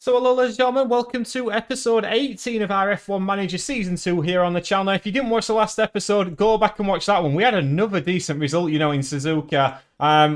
So hello ladies and gentlemen, welcome to episode 18 of our F1 Manager Season 2 here on the channel. Now, if you didn't watch the last episode, go back and watch that one. We had another decent result, in Suzuka.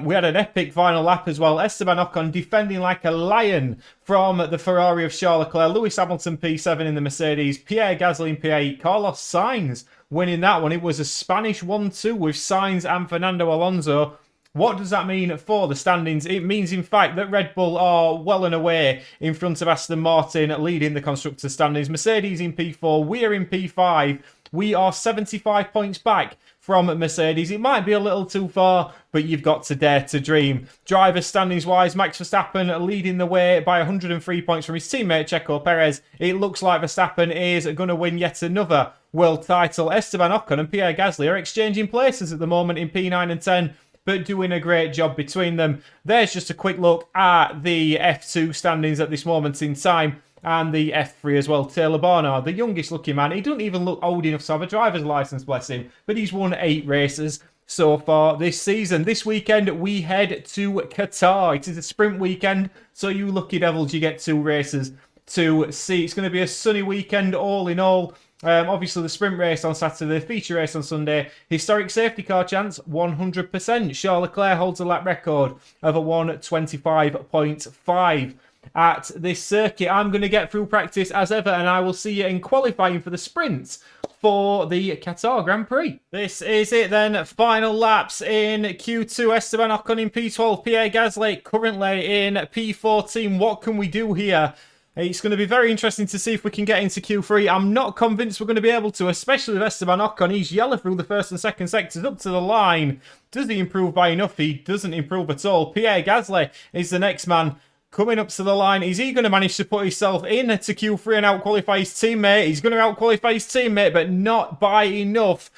We had an epic final lap as well. Esteban Ocon defending like a lion from the Ferrari of Charles Leclerc. Lewis Hamilton P7 in the Mercedes. Pierre Gasly in P8. Carlos Sainz winning that one. It was a Spanish 1-2 with Sainz and Fernando Alonso. What does that mean for the standings? It means, in fact, that Red Bull are well and away in front of Aston Martin, leading the constructors' standings. Mercedes in P4, we're in P5. We are 75 points back from Mercedes. It might be a little too far, but you've got to dare to dream. Driver standings-wise, Max Verstappen leading the way by 103 points from his teammate Checo Perez. It looks like Verstappen is going to win yet another world title. Esteban Ocon and Pierre Gasly are exchanging places at the moment in P9 and 10. But doing a great job between them. There's just a quick look at the F2 standings at this moment in time. And the F3 as well. Taylor Barnard, the youngest looking man. He doesn't even look old enough to have a driver's license, bless him. But he's won 8 races so far this season. This weekend, we head to Qatar. It is a sprint weekend. So you lucky devils, you get 2 races to see. It's going to be a sunny weekend all in all. Obviously, the sprint race on Saturday, the feature race on Sunday. Historic safety car chance, 100%. Charles Leclerc holds a lap record of a 1:25.5 at this circuit. I'm going to get through practice as ever, and I will see you in qualifying for the sprints for the Qatar Grand Prix. This is it then. Final laps in Q2. Esteban Ocon in P12. Pierre Gasly currently in P14. What can we do here? It's going to be very interesting to see if we can get into Q3. I'm not convinced we're going to be able to, especially with Esteban Ocon. He's yellow through the first and second sectors up to the line. Does he improve by enough? He doesn't improve at all. Pierre Gasly is the next man coming up to the line. Is he going to manage to put himself into Q3 and out-qualify his teammate? He's going to out-qualify his teammate, but not by enough.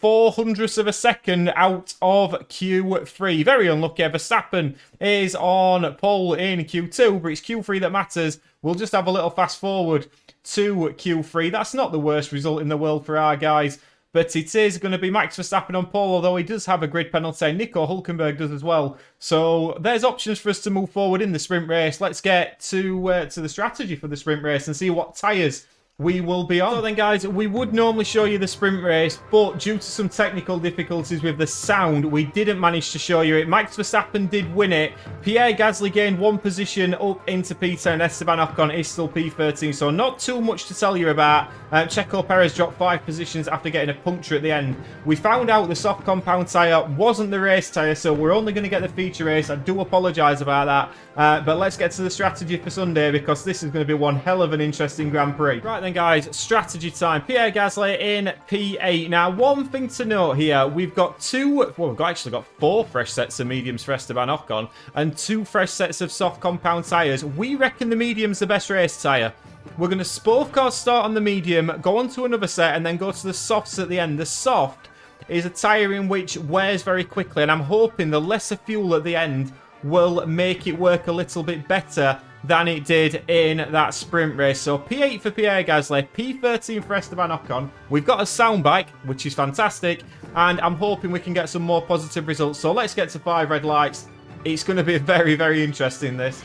400ths of a second out of Q3. Very unlucky. Verstappen is on pole in Q2, but it's Q3 that matters. We'll just have a little fast forward to Q3. That's not the worst result in the world for our guys, but it is going to be Max Verstappen on pole, although he does have a grid penalty. Nico Hülkenberg does as well. So there's options for us to move forward in the sprint race. Let's get to the strategy for the sprint race and see what tyres we will be on. So then, guys, we would normally show you the sprint race, but due to some technical difficulties with the sound, we didn't manage to show you it. Max Verstappen did win it. Pierre Gasly gained 1 position up into P10. Esteban Ocon is still P13, so not too much to tell you about. Checo Perez dropped 5 positions after getting a puncture at the end. We found out the soft compound tyre wasn't the race tyre, so we're only going to get the feature race. I do apologise about that, but let's get to the strategy for Sunday, because this is going to be one hell of an interesting Grand Prix. Right then, guys, strategy time. Pierre Gasly in P8. Now, one thing to note here, we've actually got 4 fresh sets of mediums for Esteban Ocon and 2 fresh sets of soft compound tyres. We reckon the medium's the best race tyre. We're going to both cars start on the medium, go on to another set, and then go to the softs at the end. The soft is a tyre in which wears very quickly, and I'm hoping the lesser fuel at the end will make it work a little bit better than it did in that sprint race. So P8 for Pierre Gasly, P13 for Esteban Ocon. We've got a sound bike, which is fantastic, and I'm hoping we can get some more positive results. So let's get to 5 red lights. It's going to be very, very interesting, this.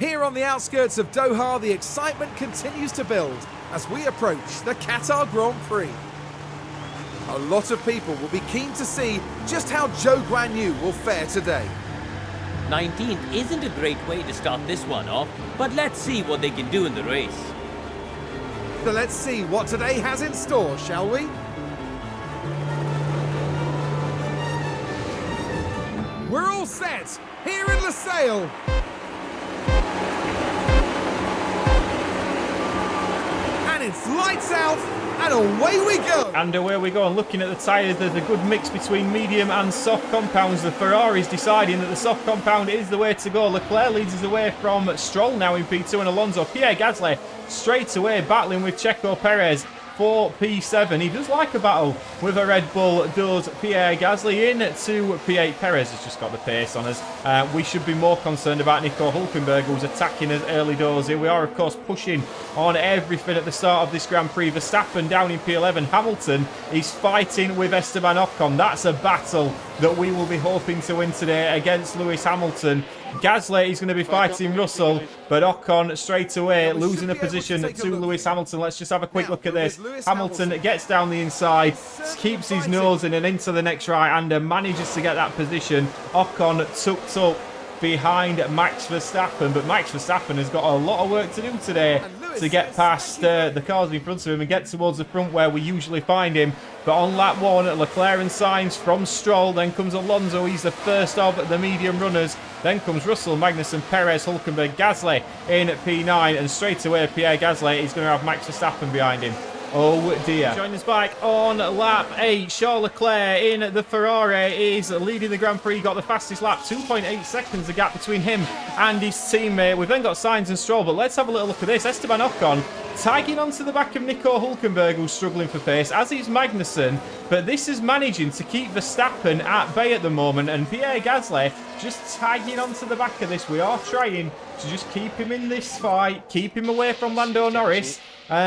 Here on the outskirts of Doha, the excitement continues to build as we approach the Qatar Grand Prix. A lot of people will be keen to see just how Zhou Guanyu will fare today. 19th isn't a great way to start this one off, but let's see what they can do in the race. So let's see what today has in store, shall we? We're all set here in Losail. And it's lights out, and away we go. And away we go. And looking at the tyres, there's a good mix between medium and soft compounds. The Ferrari's deciding that the soft compound is the way to go. Leclerc leads us away from Stroll now in P2 and Alonso. Pierre Gasly straight away battling with Checo Perez for P7. He does like a battle with a Red Bull, does Pierre Gasly. In to P8. Perez has just got the pace on us. We should be more concerned about Nico Hülkenberg, who's attacking us early doors. Here we are, of course, pushing on everything at the start of this Grand Prix. Verstappen down in P11. Hamilton is fighting with Esteban Ocon. That's a battle that we will be hoping to win today against Lewis Hamilton Gasly is going to be fighting Russell, but Ocon straight away losing a position to Lewis Hamilton. Let's just have a quick look at this. Hamilton gets down the inside, keeps his nose in and into the next right-hander, manages to get that position. Ocon tucked up behind Max Verstappen, but Max Verstappen has got a lot of work to do today to get past the cars in front of him and get towards the front where we usually find him. But on lap 1, Leclerc and Sainz from Stroll, then comes Alonso, he's the first of the medium runners, then comes Russell, Magnussen, Perez, Hülkenberg, Gasly in P9, and straight away Pierre Gasly is going to have Max Verstappen behind him. Oh dear. Join us back on lap 8. Charles Leclerc in the Ferrari is leading the Grand Prix. Got the fastest lap, 2.8 seconds, the gap between him and his teammate. We've then got Sainz and Stroll, but let's have a little look at this. Esteban Ocon tagging onto the back of Nico Hülkenberg, who's struggling for pace, as is Magnussen. But this is managing to keep Verstappen at bay at the moment, and Pierre Gasly just tagging onto the back of this. We are trying to just keep him in this fight, keep him away from Lando Norris.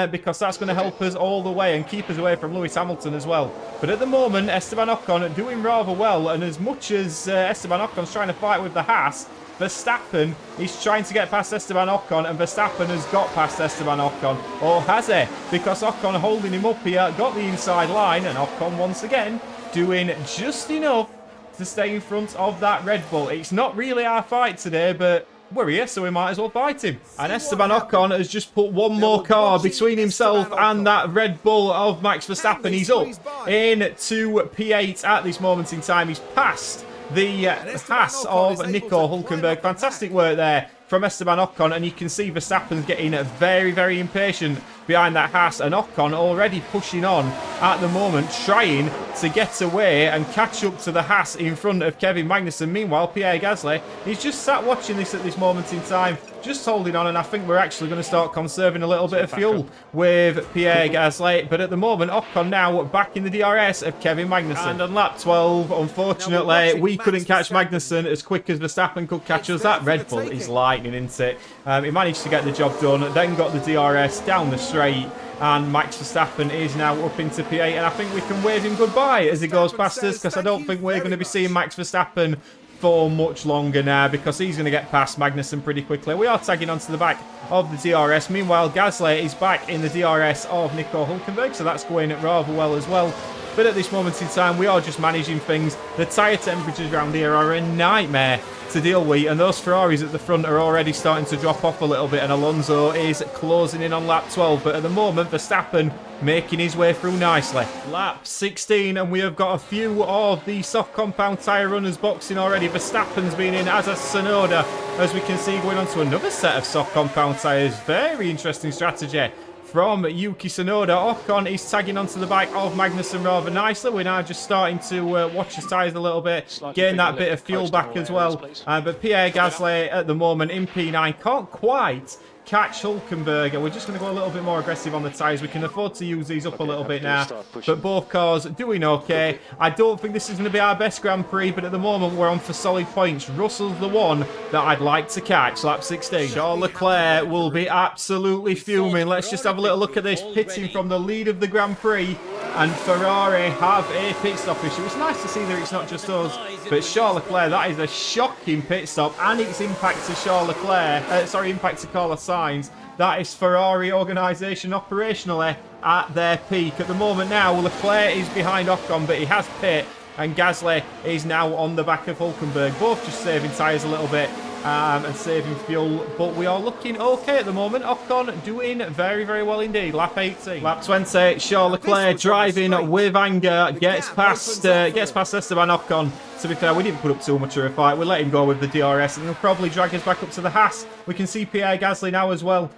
Because that's going to help us all the way and keep us away from Lewis Hamilton as well. But at the moment, Esteban Ocon doing rather well, and as much as Esteban Ocon's trying to fight with the Haas, Verstappen is trying to get past Esteban Ocon, and Verstappen has got past Esteban Ocon. Or has he? Because Ocon holding him up here, got the inside line, and Ocon once again doing just enough to stay in front of that Red Bull. It's not really our fight today, but we're here, so we might as well fight him. And Esteban Ocon has just put one more car between himself and that Red Bull of Max Verstappen. He's up into P8 at this moment in time. He's passed the Haas of Nico Hülkenberg. Fantastic work there from Esteban Ocon, and you can see Verstappen's getting very, very impatient behind that Haas, and Ocon already pushing on at the moment, trying to get away and catch up to the Haas in front of Kevin Magnussen. Meanwhile, Pierre Gasly is just sat watching this at this moment in time, just holding on, and I think we're actually going to start conserving a little bit of fuel with Pierre Gasly. But at the moment, Ocon now back in the DRS of Kevin Magnussen. And on lap 12, unfortunately, we couldn't catch Magnussen as quick as Verstappen could catch us. That Red Bull is lightning, isn't it? He managed to get the job done, then got the DRS down the straight, and Max Verstappen is now up into P8, and I think we can wave him goodbye as he goes past us, because I don't think we're going to be seeing Max Verstappen for much longer now, because he's going to get past Magnussen pretty quickly. We are tagging onto the back of the DRS. Meanwhile, Gasly is back in the DRS of Nico Hülkenberg, so that's going rather well as well. But at this moment in time, we are just managing things. The tyre temperatures around here are a nightmare to deal with, and those Ferraris at the front are already starting to drop off a little bit, and Alonso is closing in on lap 12. But at the moment, Verstappen making his way through nicely. Lap 16, and we have got a few of the soft compound tyre runners boxing already. Verstappen's been in, as a Tsunoda, as we can see, going on to another set of soft compound tyres. Very interesting strategy from Yuki Tsunoda. Ocon is tagging onto the back of Magnussen rather nicely. We're now just starting to watch his tyres a little bit, gain that bit of fuel back as well. But Pierre Gasly at the moment in P9 can't quite catch Hülkenberg. We're just going to go a little bit more aggressive on the tyres. We can afford to use these up a little bit now. But both cars doing okay. I don't think this is going to be our best Grand Prix, but at the moment we're on for solid points. Russell's the one that I'd like to catch. Lap 16. Charles Leclerc will be absolutely fuming. Let's just have a little look at this. Pitting from the lead of the Grand Prix, and Ferrari have a pit stop issue. It's nice to see that it's not just us, but Charles Leclerc, that is a shocking pit stop, and its impact to Charles Leclerc, impact to Carlos Sainz. That is Ferrari organisation operationally at their peak. At the moment now, Leclerc is behind Ocon, but he has pit, and Gasly is now on the back of Hülkenberg. Both just saving tyres a little bit and saving fuel, but we are looking okay at the moment. Ocon doing very, very well indeed. Lap 18. Lap 20, Charles Leclerc driving with anger, gets past Esteban Ocon. To be fair, we didn't put up too much of a fight. We let him go with the DRS, and he'll probably drag us back up to the Haas. We can see Pierre Gasly now as well.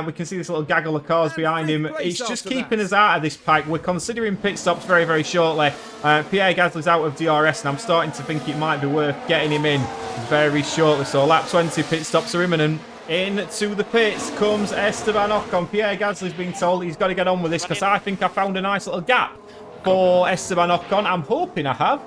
We can see this little gaggle of cars behind him. It's just keeping us out of this pack. We're considering pit stops very, very shortly. Pierre Gasly's out of DRS, and I'm starting to think it might be worth getting him in very shortly. So lap 20, pit stops are imminent. Into the pits comes Esteban Ocon. Pierre Gasly's been told he's got to get on with this, because I think I found a nice little gap for Esteban Ocon. I'm hoping I have.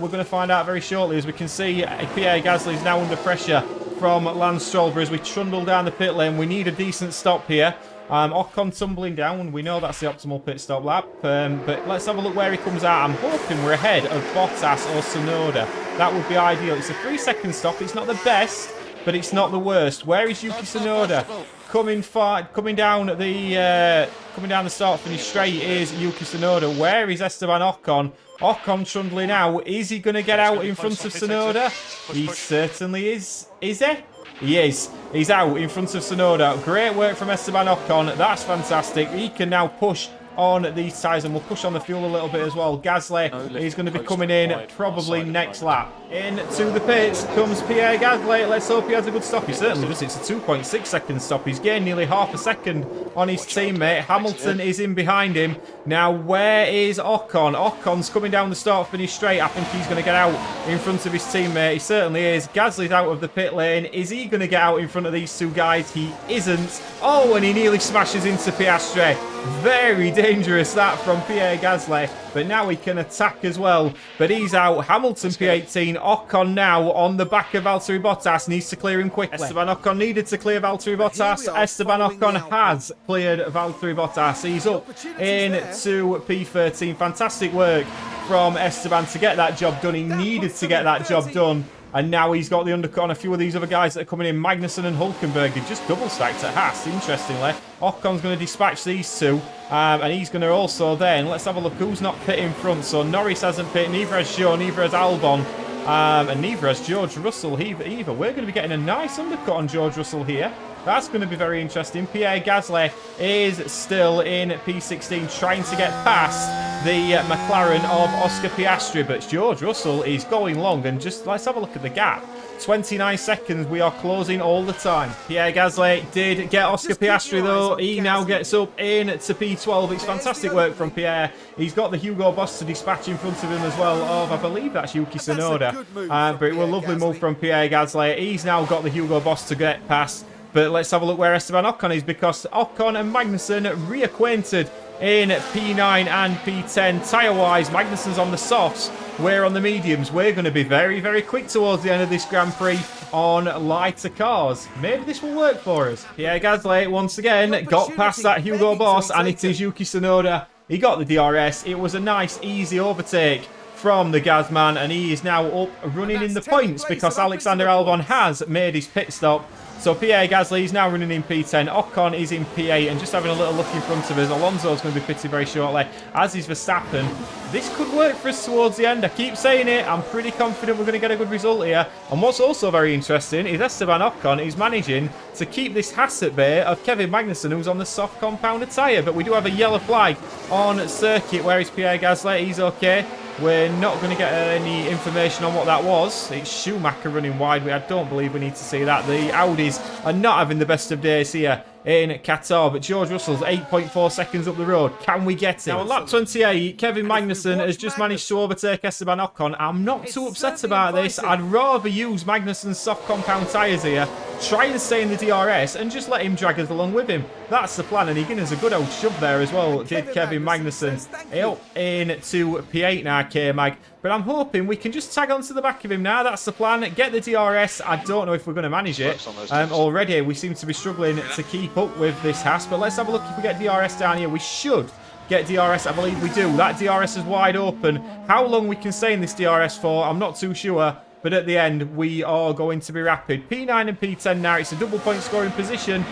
We're going to find out very shortly. As we can see, Pierre Gasly is now under pressure from Lance Stroll as we trundle down the pit lane. We need a decent stop here. Ocon tumbling down. We know that's the optimal pit stop lap. But let's have a look where he comes out. I'm hoping we're ahead of Bottas or Tsunoda. That would be ideal. It's a 3-second stop. It's not the best, but it's not the worst. Where is Yuki Tsunoda? Coming down the start finish straight is Yuki Tsunoda. Where is Esteban Ocon? Ocon trundling out. Is he going to get out in front of Tsunoda? He certainly is. Is he? He is. He's out in front of Tsunoda. Great work from Esteban Ocon. That's fantastic. He can now push on these tyres, and we'll push on the fuel a little bit as well. Gasly is going to be coming in probably next lap. Into the pits comes Pierre Gasly. Let's hope he has a good stop. He certainly does. It's a 2.6 second stop. He's gained nearly half a second on his teammate. Hamilton is in behind him. Now, where is Ocon? Ocon's coming down the start finish straight. I think he's going to get out in front of his teammate. He certainly is. Gasly's out of the pit lane. Is he going to get out in front of these two guys? He isn't. Oh, and he nearly smashes into Piastri. Very dangerous that from Pierre Gasly, but now he can attack as well. But he's out. Hamilton P18. Ocon now on the back of Valtteri Bottas, needs to clear him quickly. Esteban Ocon needed to clear Valtteri Bottas. Esteban Ocon has cleared Valtteri Bottas. He's up into P13. Fantastic work from Esteban to get that job done. He needed to get that job done. And now he's got the undercut on a few of these other guys that are coming in. Magnussen and Hulkenberg. They've just double stacked at Haas, interestingly. Ocon's going to dispatch these two. And he's going to also then, let's have a look who's not pit in front. So Norris hasn't pit, neither has Zhou, neither has Albon. And neither has George Russell either. We're going to be getting a nice undercut on George Russell here. That's going to be very interesting. Pierre Gasly is still in P16, trying to get past the McLaren of Oscar Piastri. But George Russell is going long, and just let's have a look at the gap. 29 seconds, we are closing all the time. Pierre Gasly did get Oscar Piastri though. He now gets up into P12. It's fantastic work from Pierre. He's got the Hugo Boss to dispatch in front of him as well of, I believe that's Yuki Tsunoda. But it was a lovely move from Pierre Gasly. He's now got the Hugo Boss to get past. But let's have a look where Esteban Ocon is, because Ocon and Magnussen reacquainted in P9 and P10. Tyre-wise, Magnussen's on the softs. We're on the mediums. We're going to be very, very quick towards the end of this Grand Prix on lighter cars. Maybe this will work for us. Pierre Gasly, once again, got past that Hugo Boss, and it is Yuki Tsunoda. He got the DRS. It was a nice, easy overtake from the Gazman, and he is now up running in the points because Alexander Albon has made his pit stop. So Pierre Gasly is now running in P10. Ocon is in P8, and just having a little look in front of us. Alonso's going to be pitted very shortly, as is Verstappen. This could work for us towards the end. I keep saying it. I'm pretty confident we're going to get a good result here. And what's also very interesting is Esteban Ocon is managing to keep this Haas at bay of Kevin Magnussen, who's on the soft compounded tyre. But we do have a yellow flag on circuit. Where is Pierre Gasly? He's okay. We're not going to get any information on what that was. It's Schumacher running wide. I don't believe we need to see that. The Audis are not having the best of days here in Qatar, but George Russell's 8.4 seconds up the road. Can we get it? Now, on lap 28, Kevin Magnussen has just managed to overtake Esteban Ocon. I'm not too upset about this. I'd rather use Magnussen's soft compound tyres here, try and stay in the DRS, and just let him drag us along with him. That's the plan, and he gave us a good old shove there as well, did Kevin Magnussen. Up into P8 now, K-Mag. But I'm hoping we can just tag onto the back of him now. That's the plan. Get the DRS. I don't know if we're going to manage it. Already, we seem to be struggling to keep up with this Haas. But let's have a look if we get DRS down here. We should get DRS. I believe we do. That DRS is wide open. How long we can stay in this DRS for, I'm not too sure. But at the end, we are going to be rapid. P9 and P10 now. It's a double point scoring position.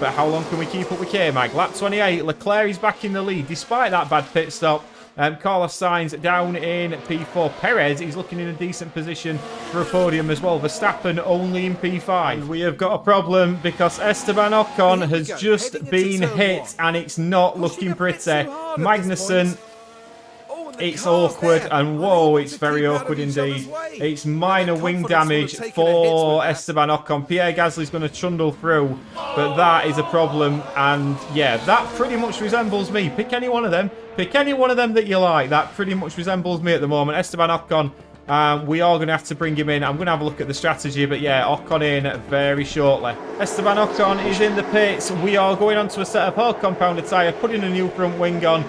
But how long can we keep up with K-Mag? Lap 28. Leclerc is back in the lead despite that bad pit stop. Carlos Sainz down in P4. Perez is looking in a decent position for a podium as well. Verstappen only in P5. And we have got a problem because Esteban Ocon has just been hit and it's not looking pretty. Magnussen, it's awkward, and whoa, it's very awkward indeed. It's minor wing damage for Esteban Ocon. Pierre Gasly's going to trundle through, but that is a problem. And yeah, that pretty much resembles me. Pick any one of them. Pick any one of them that you like. That pretty much resembles me at the moment. Esteban Ocon, we are going to have to bring him in. I'm going to have a look at the strategy, but yeah, Ocon in very shortly. Esteban Ocon is in the pits. We are going on to a set of hard compounded tyre, putting a new front wing on.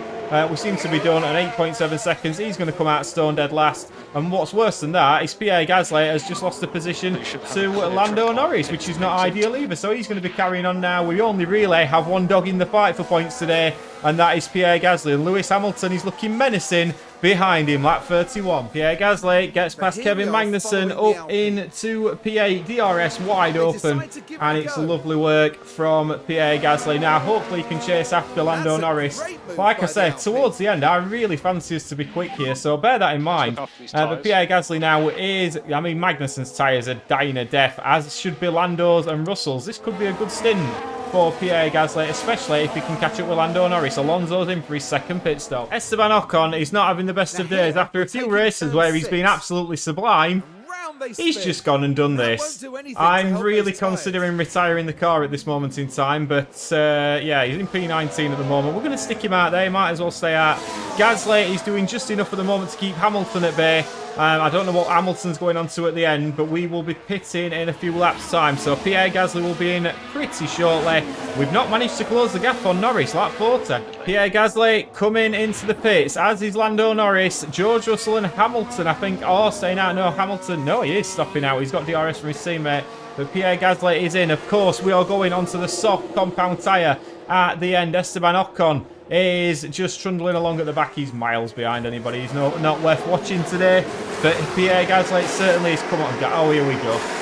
We seem to be done at 8.7 seconds. He's going to come out stone dead last. And what's worse than that is Pierre Gasly has just lost the position to Lando Norris, which is not ideal either. So he's going to be carrying on now. We only really have one dog in the fight for points today, and that is Pierre Gasly. And Lewis Hamilton is looking menacing behind him, lap 31. Pierre Gasly gets past Kevin Magnussen up into P8 DRS wide open, and it's lovely work from Pierre Gasly. Now hopefully he can chase after Lando Norris. Like I said, towards the end I really fancy us to be quick here, so bear that in mind. But Pierre Gasly now is, I mean, Magnussen's tyres are dying a death, as should be Lando's and Russell's. This could be a good stint for Pierre Gasly, especially if he can catch up with Lando Norris. Alonso's in for his second pit stop. Esteban Ocon is not having the best of days after a few races where he's been absolutely sublime. He's just gone and done this. I'm really considering retiring the car at this moment in time, but yeah, he's in P19 at the moment. We're going to stick him out there. He might as well stay out. Gasly is doing just enough at the moment to keep Hamilton at bay. I don't know what Hamilton's going on to at the end, but we will be pitting in a few laps' time. So Pierre Gasly will be in pretty shortly. We've not managed to close the gap on Norris, lap 40. Pierre Gasly coming into the pits, as is Lando Norris, George Russell and Hamilton, I think, are staying out. No, Hamilton, no, he is stopping out. He's got DRS from his teammate. But Pierre Gasly is in. Of course, we are going onto the soft compound tyre at the end. Esteban Ocon is just trundling along at the back. He's miles behind anybody. He's not worth watching today. But Pierre Gasly certainly is. Come on, oh, here we go.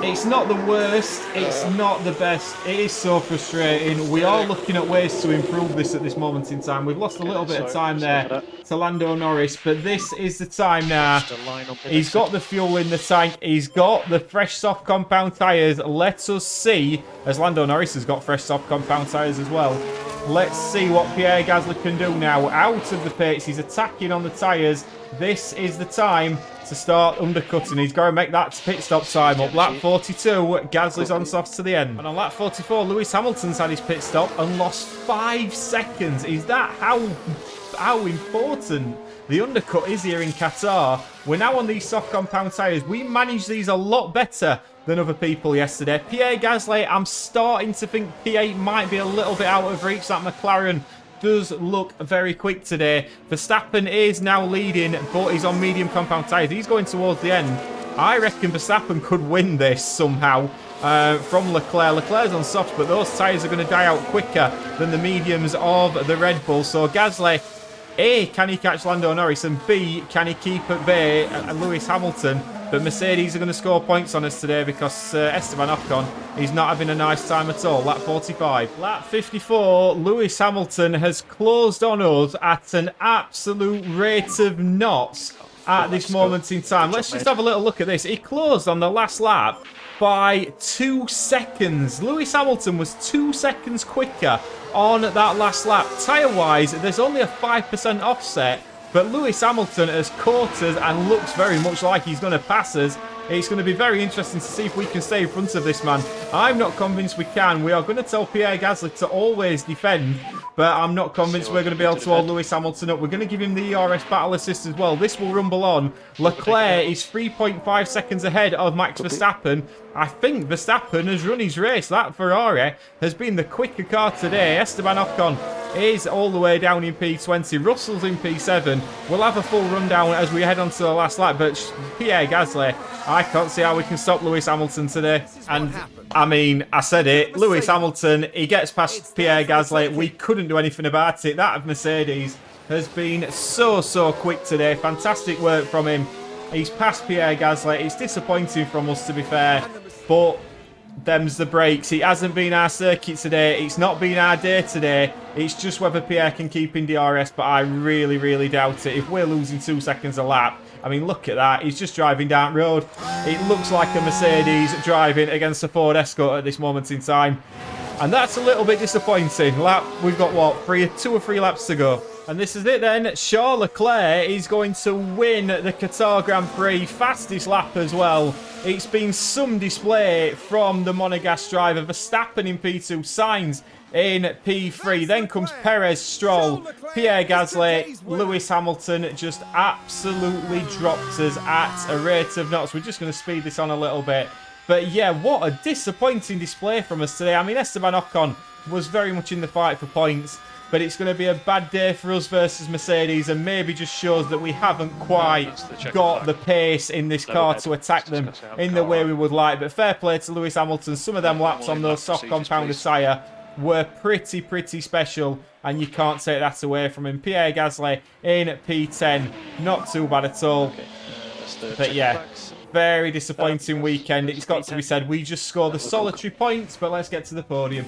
It's not the worst. It's not the best. It is so frustrating. We are looking at ways to improve this at this moment in time. We've lost a little bit of time there to Lando Norris, but this is the time now. He's got the fuel in the tank. He's got the fresh soft compound tyres. Let us see, as Lando Norris has got fresh soft compound tyres as well. Let's see what Pierre Gasly can do now. Out of the pits, he's attacking on the tyres. This is the time to start undercutting. He's got to make that pit stop time up. Lap 42, Gasly's on softs to the end. And on lap 44, Lewis Hamilton's had his pit stop and lost 5 seconds. Is that how important the undercut is here in Qatar? We're now on these soft compound tyres. We managed these a lot better than other people yesterday. Pierre Gasly, I'm starting to think P8 might be a little bit out of reach. That McLaren does look very quick today. Verstappen is now leading, but he's on medium compound tyres. He's going towards the end. I reckon Verstappen could win this somehow from Leclerc. Leclerc's on softs, but those tyres are going to die out quicker than the mediums of the Red Bull. So Gasly, A, can he catch Lando Norris? And B, can he keep at bay Lewis Hamilton? But Mercedes are going to score points on us today because Esteban Ocon is not having a nice time at all. Lap 45. Lap 54, Lewis Hamilton has closed on us at an absolute rate of knots at this moment in time. Let's just have a little look at this. He closed on the last lap by 2 seconds. Lewis Hamilton was 2 seconds quicker on that last lap. Tyre-wise, there's only a 5% offset. But Lewis Hamilton has caught us and looks very much like he's going to pass us. It's going to be very interesting to see if we can stay in front of this man. I'm not convinced we can. We are going to tell Pierre Gasly to always defend, but I'm not convinced we're going to be able to hold Lewis Hamilton up. We're going to give him the ERS battle assist as well. This will rumble on. Leclerc is 3.5 seconds ahead of Max Verstappen. I think Verstappen has run his race. That Ferrari has been the quicker car today. Esteban Ocon is all the way down in P20. Russell's in P7. We'll have a full rundown as we head on to the last lap, but Pierre Gasly, I can't see how we can stop Lewis Hamilton today. And I mean, I said it, Lewis Hamilton, he gets past Pierre Gasly. We couldn't do anything about it. That of Mercedes has been so quick today. Fantastic work from him. He's passed Pierre Gasly. It's disappointing from us, to be fair, but them's the breaks. It hasn't been our circuit today. It's not been our day today. It's just whether Pierre can keep in DRS, but I really doubt it. If we're losing 2 seconds a lap, I mean, look at that. He's just driving down road. It looks like a Mercedes driving against a Ford Escort at this moment in time. And that's a little bit disappointing. We've got, what, 2 or 3 laps to go. And this is it then. Charles Leclerc is going to win the Qatar Grand Prix. Fastest lap as well. It's been some display from the Monegasque driver. Verstappen in P2, Sainz in P3. Then comes Perez, Stroll, Pierre Gasly, Lewis Hamilton just absolutely dropped us at a rate of knots. We're just going to speed this on a little bit. But yeah, what a disappointing display from us today. I mean, Esteban Ocon was very much in the fight for points. but it's going to be a bad day for us versus Mercedes, and maybe just shows that we haven't quite got the pace in this car to attack them in the way we would like. But fair play to Lewis Hamilton. Some of them laps on those soft compound tyre were pretty special, and you can't take that away from him. Pierre Gasly in P10, not too bad at all. But yeah, very disappointing weekend. It's got to be said, we just scored the solitary points, but let's get to the podium.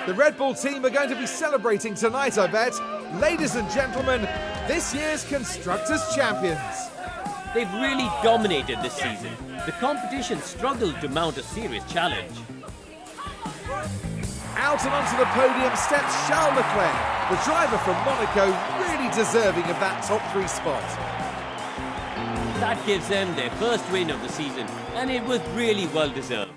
The Red Bull team are going to be celebrating tonight, I bet. Ladies and gentlemen, this year's Constructors' Champions. They've really dominated this season. The competition struggled to mount a serious challenge. Out and onto the podium steps Charles Leclerc, the driver from Monaco, really deserving of that top 3 spot. That gives them their first win of the season, and it was really well deserved.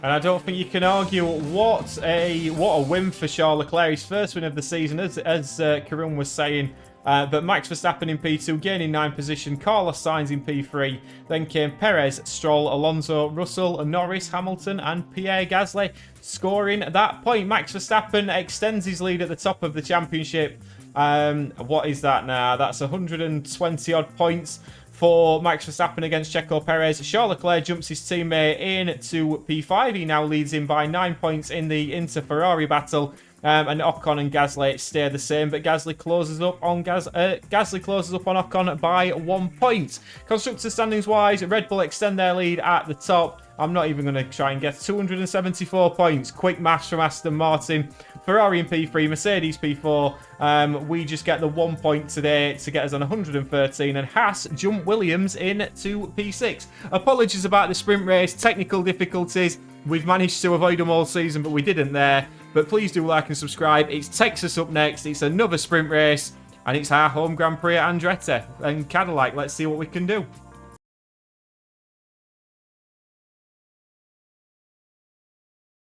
And I don't think you can argue what a win for Charles Leclerc. His first win of the season, as Karun was saying. But Max Verstappen in P2, gaining 9th position. Carlos Sainz in P3. Then came Perez, Stroll, Alonso, Russell, Norris, Hamilton, and Pierre Gasly scoring that point. Max Verstappen extends his lead at the top of the championship. What is that now? That's 120 odd points for Max Verstappen against Checo Perez. Charles Leclerc jumps his teammate into P5. He now leads him by 9 points in the Inter-Ferrari battle. And Ocon and Gasly stay the same, but Gasly closes up on Ocon by 1 point. Constructor standings wise, Red Bull extend their lead at the top. I'm not even going to try and get 274 points. Quick maths from Aston Martin. Ferrari in P3, Mercedes P4. We just get the 1 point today to get us on 113. And Haas jump Williams in to P6. Apologies about the sprint race, technical difficulties. We've managed to avoid them all season, but we didn't there. But please do like and subscribe. It's Texas up next. It's another sprint race. And it's our home Grand Prix at Andretti and Cadillac. Let's see what we can do.